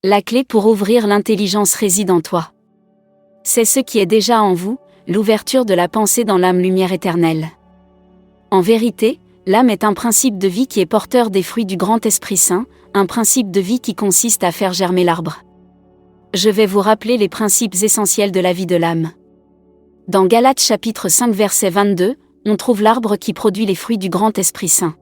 La clé pour ouvrir l'intelligence réside en toi. C'est ce qui est déjà en vous, l'ouverture de la pensée dans l'âme lumière éternelle. En vérité, l'âme est un principe de vie qui est porteur des fruits du grand Esprit Saint, un principe de vie qui consiste à faire germer l'arbre. Je vais vous rappeler les principes essentiels de la vie de l'âme. Dans Galates chapitre 5 verset 22, on trouve l'arbre qui produit les fruits du grand Esprit Saint.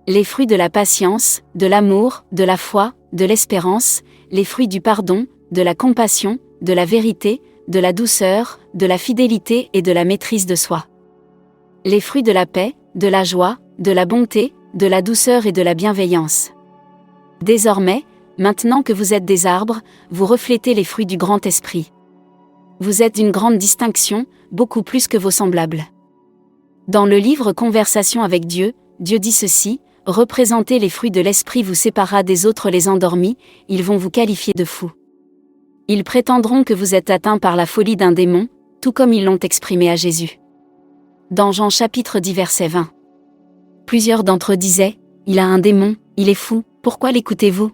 Les fruits de la patience, de l'amour, de la foi, de l'espérance, les fruits du pardon, de la compassion, de la vérité, de la douceur, de la fidélité et de la maîtrise de soi. Les fruits de la paix, de la joie, de la bonté, de la douceur et de la bienveillance. Désormais, maintenant que vous êtes des arbres, vous reflétez les fruits du grand esprit. Vous êtes d'une grande distinction, beaucoup plus que vos semblables. Dans le livre Conversation avec Dieu, Dieu dit ceci: représenter les fruits de l'esprit vous séparera des autres les endormis, ils vont vous qualifier de fous. Ils prétendront que vous êtes atteints par la folie d'un démon, tout comme ils l'ont exprimé à Jésus. Dans Jean chapitre 10 verset 20. Plusieurs d'entre eux disaient: il a un démon, il est fou, pourquoi l'écoutez-vous?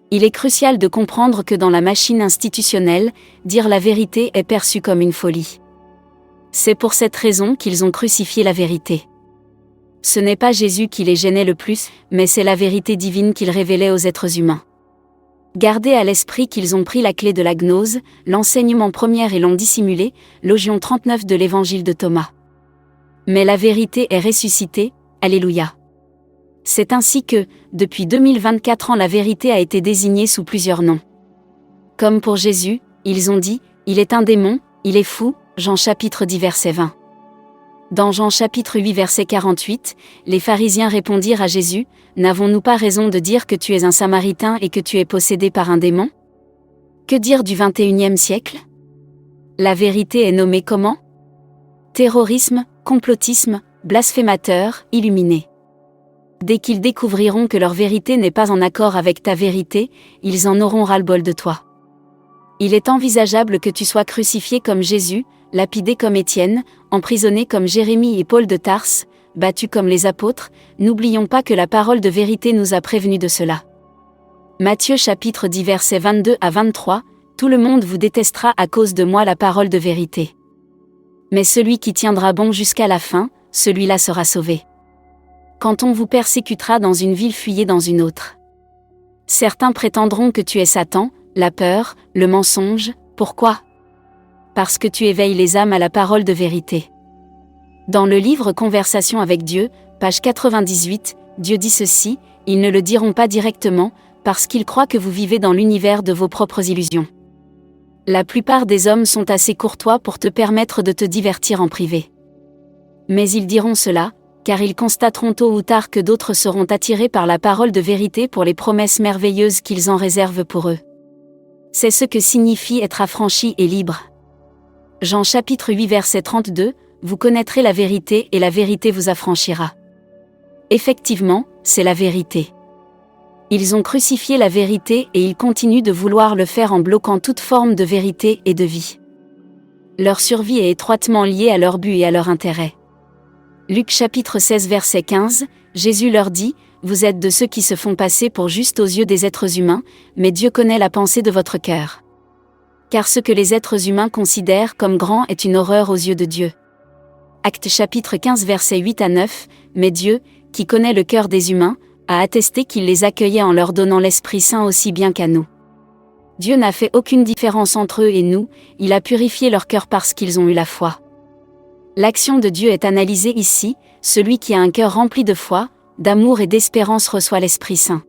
Il est crucial de comprendre que dans la machine institutionnelle, dire la vérité est perçu comme une folie. C'est pour cette raison qu'ils ont crucifié la vérité. Ce n'est pas Jésus qui les gênait le plus, mais c'est la vérité divine qu'il révélait aux êtres humains. Gardez à l'esprit qu'ils ont pris la clé de la gnose, l'enseignement premier et l'ont dissimulé, Logion 39 de l'évangile de Thomas. Mais la vérité est ressuscitée, Alléluia. C'est ainsi que, depuis 2024 ans, la vérité a été désignée sous plusieurs noms. Comme pour Jésus, ils ont dit: il est un démon, il est fou, Jean chapitre 10 verset 20. Dans Jean chapitre 8 verset 48, les pharisiens répondirent à Jésus: n'avons-nous pas raison de dire que tu es un Samaritain et que tu es possédé par un démon? Que dire du XXIe siècle? La vérité est nommée comment? Terrorisme, complotisme, blasphémateur, illuminé. Dès qu'ils découvriront que leur vérité n'est pas en accord avec ta vérité, ils en auront ras-le-bol de toi. Il est envisageable que tu sois crucifié comme Jésus, lapidé comme Étienne, emprisonné comme Jérémie et Paul de Tarse, battu comme les apôtres. N'oublions pas que la parole de vérité nous a prévenus de cela. Matthieu chapitre 10 versets 22 à 23, tout le monde vous détestera à cause de moi, la parole de vérité. Mais celui qui tiendra bon jusqu'à la fin, celui-là sera sauvé. Quand on vous persécutera dans une ville, fuyez dans une autre. Certains prétendront que tu es Satan, la peur, le mensonge. Pourquoi? Parce que tu éveilles les âmes à la parole de vérité. Dans le livre Conversation avec Dieu, page 98, Dieu dit ceci: ils ne le diront pas directement, parce qu'ils croient que vous vivez dans l'univers de vos propres illusions. La plupart des hommes sont assez courtois pour te permettre de te divertir en privé. Mais ils diront cela, car ils constateront tôt ou tard que d'autres seront attirés par la parole de vérité pour les promesses merveilleuses qu'ils en réservent pour eux. C'est ce que signifie être affranchi et libre. Jean chapitre 8 verset 32, vous connaîtrez la vérité et la vérité vous affranchira. Effectivement, c'est la vérité. Ils ont crucifié la vérité et ils continuent de vouloir le faire en bloquant toute forme de vérité et de vie. Leur survie est étroitement liée à leur but et à leur intérêt. Luc chapitre 16 verset 15, Jésus leur dit: vous êtes de ceux qui se font passer pour justes aux yeux des êtres humains, mais Dieu connaît la pensée de votre cœur. Car ce que les êtres humains considèrent comme grand est une horreur aux yeux de Dieu. Actes chapitre 15 verset 8 à 9, mais Dieu, qui connaît le cœur des humains, a attesté qu'il les accueillait en leur donnant l'Esprit Saint aussi bien qu'à nous. Dieu n'a fait aucune différence entre eux et nous, il a purifié leur cœur parce qu'ils ont eu la foi. L'action de Dieu est analysée ici: celui qui a un cœur rempli de foi, d'amour et d'espérance reçoit l'Esprit Saint.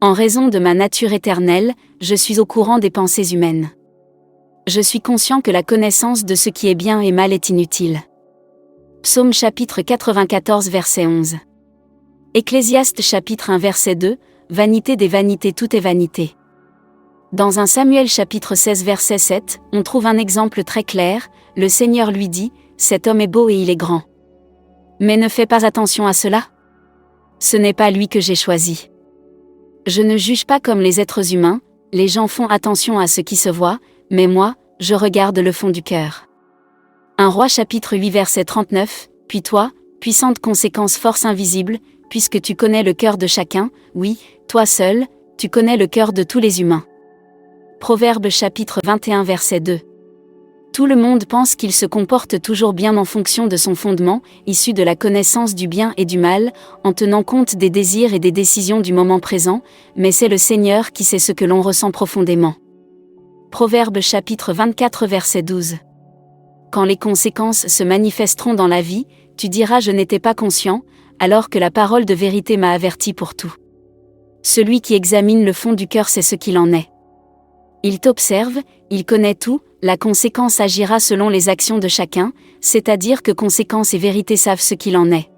En raison de ma nature éternelle, je suis au courant des pensées humaines. Je suis conscient que la connaissance de ce qui est bien et mal est inutile. Psaume chapitre 94 verset 11. Ecclésiaste chapitre 1 verset 2, vanité des vanités, tout est vanité. Dans 1 Samuel chapitre 16 verset 7, on trouve un exemple très clair: le Seigneur lui dit: cet homme est beau et il est grand. Mais ne fais pas attention à cela. Ce n'est pas lui que j'ai choisi. Je ne juge pas comme les êtres humains, les gens font attention à ce qui se voit, mais moi, je regarde le fond du cœur. 1 Roi chapitre 8 verset 39, puis toi, puissante conséquence, force invisible, puisque tu connais le cœur de chacun, oui, toi seul, tu connais le cœur de tous les humains. Proverbe chapitre 21 verset 2. Tout le monde pense qu'il se comporte toujours bien en fonction de son fondement, issu de la connaissance du bien et du mal, en tenant compte des désirs et des décisions du moment présent, mais c'est le Seigneur qui sait ce que l'on ressent profondément. Proverbe chapitre 24 verset 12. Quand les conséquences se manifesteront dans la vie, tu diras « Je n'étais pas conscient », alors que la parole de vérité m'a averti pour tout. Celui qui examine le fond du cœur sait ce qu'il en est. Il t'observe, il connaît tout, la conséquence agira selon les actions de chacun, c'est-à-dire que conséquence et vérité savent ce qu'il en est.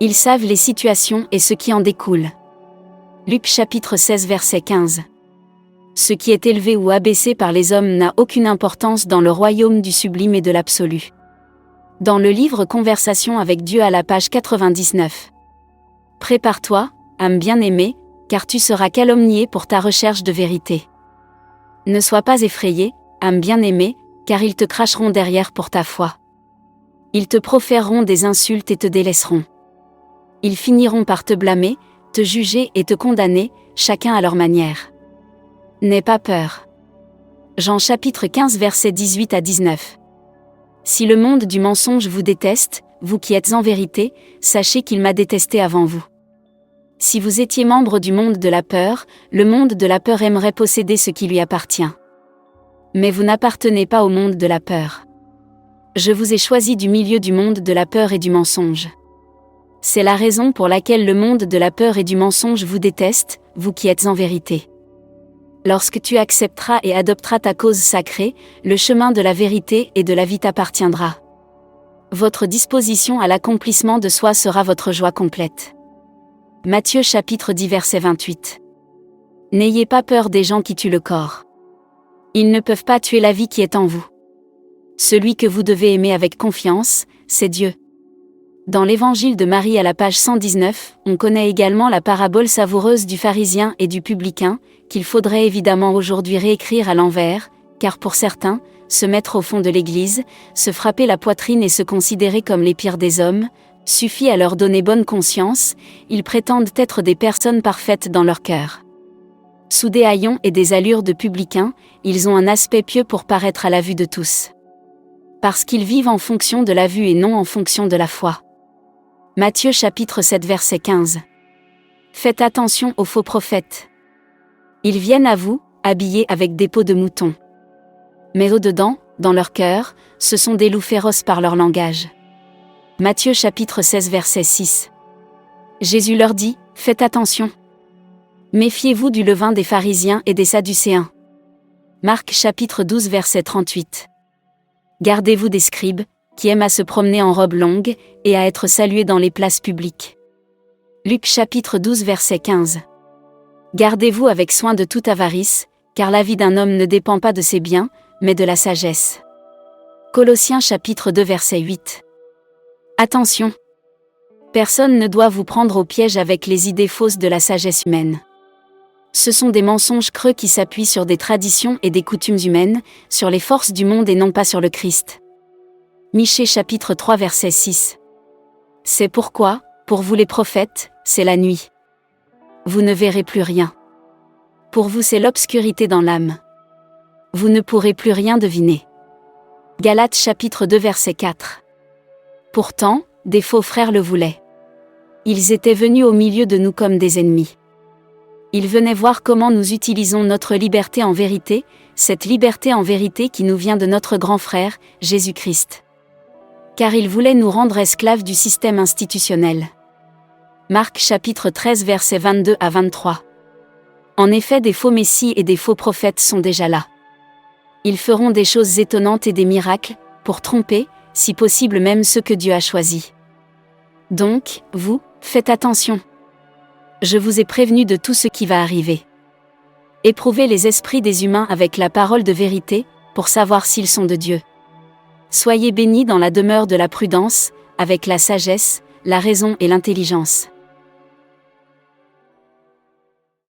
Ils savent les situations et ce qui en découle. Luc chapitre 16 verset 15. Ce qui est élevé ou abaissé par les hommes n'a aucune importance dans le royaume du sublime et de l'absolu. Dans le livre Conversation avec Dieu à la page 99. Prépare-toi, âme bien-aimée, car tu seras calomnié pour ta recherche de vérité. Ne sois pas effrayé, âme bien-aimée, car ils te cracheront derrière pour ta foi. Ils te proféreront des insultes et te délaisseront. Ils finiront par te blâmer, te juger et te condamner, chacun à leur manière. N'aie pas peur. Jean chapitre 15 versets 18 à 19. Si le monde du mensonge vous déteste, vous qui êtes en vérité, sachez qu'il m'a détesté avant vous. Si vous étiez membre du monde de la peur, le monde de la peur aimerait posséder ce qui lui appartient. Mais vous n'appartenez pas au monde de la peur. Je vous ai choisi du milieu du monde de la peur et du mensonge. C'est la raison pour laquelle le monde de la peur et du mensonge vous déteste, vous qui êtes en vérité. Lorsque tu accepteras et adopteras ta cause sacrée, le chemin de la vérité et de la vie t'appartiendra. Votre disposition à l'accomplissement de soi sera votre joie complète. Matthieu chapitre 10 verset 28. N'ayez pas peur des gens qui tuent le corps. Ils ne peuvent pas tuer la vie qui est en vous. Celui que vous devez aimer avec confiance, c'est Dieu. Dans l'évangile de Marie à la page 119, on connaît également la parabole savoureuse du pharisien et du publicain, qu'il faudrait évidemment aujourd'hui réécrire à l'envers, car pour certains, se mettre au fond de l'église, se frapper la poitrine et se considérer comme les pires des hommes, suffit à leur donner bonne conscience, ils prétendent être des personnes parfaites dans leur cœur. Sous des haillons et des allures de publicains, ils ont un aspect pieux pour paraître à la vue de tous. Parce qu'ils vivent en fonction de la vue et non en fonction de la foi. Matthieu chapitre 7 verset 15. Faites attention aux faux prophètes. Ils viennent à vous, habillés avec des peaux de mouton. Mais au-dedans, dans leur cœur, ce sont des loups féroces par leur langage. Matthieu chapitre 16 verset 6. Jésus leur dit, faites attention. Méfiez-vous du levain des pharisiens et des sadducéens. Marc chapitre 12 verset 38. Gardez-vous des scribes, qui aiment à se promener en robe longue, et à être salués dans les places publiques. Luc chapitre 12 verset 15. Gardez-vous avec soin de toute avarice, car la vie d'un homme ne dépend pas de ses biens, mais de la sagesse. Colossiens chapitre 2 verset 8. Attention! Personne ne doit vous prendre au piège avec les idées fausses de la sagesse humaine. Ce sont des mensonges creux qui s'appuient sur des traditions et des coutumes humaines, sur les forces du monde et non pas sur le Christ. Michée chapitre 3 verset 6. C'est pourquoi, pour vous les prophètes, c'est la nuit. Vous ne verrez plus rien. Pour vous c'est l'obscurité dans l'âme. Vous ne pourrez plus rien deviner. Galates chapitre 2 verset 4. Pourtant, des faux frères le voulaient. Ils étaient venus au milieu de nous comme des ennemis. Ils venaient voir comment nous utilisons notre liberté en vérité, cette liberté en vérité qui nous vient de notre grand frère, Jésus-Christ. Car ils voulaient nous rendre esclaves du système institutionnel. Marc chapitre 13 versets 22 à 23. En effet, des faux messies et des faux prophètes sont déjà là. Ils feront des choses étonnantes et des miracles, pour tromper, si possible même ceux que Dieu a choisis. Donc, vous, faites attention. Je vous ai prévenu de tout ce qui va arriver. Éprouvez les esprits des humains avec la parole de vérité, pour savoir s'ils sont de Dieu. Soyez bénis dans la demeure de la prudence, avec la sagesse, la raison et l'intelligence.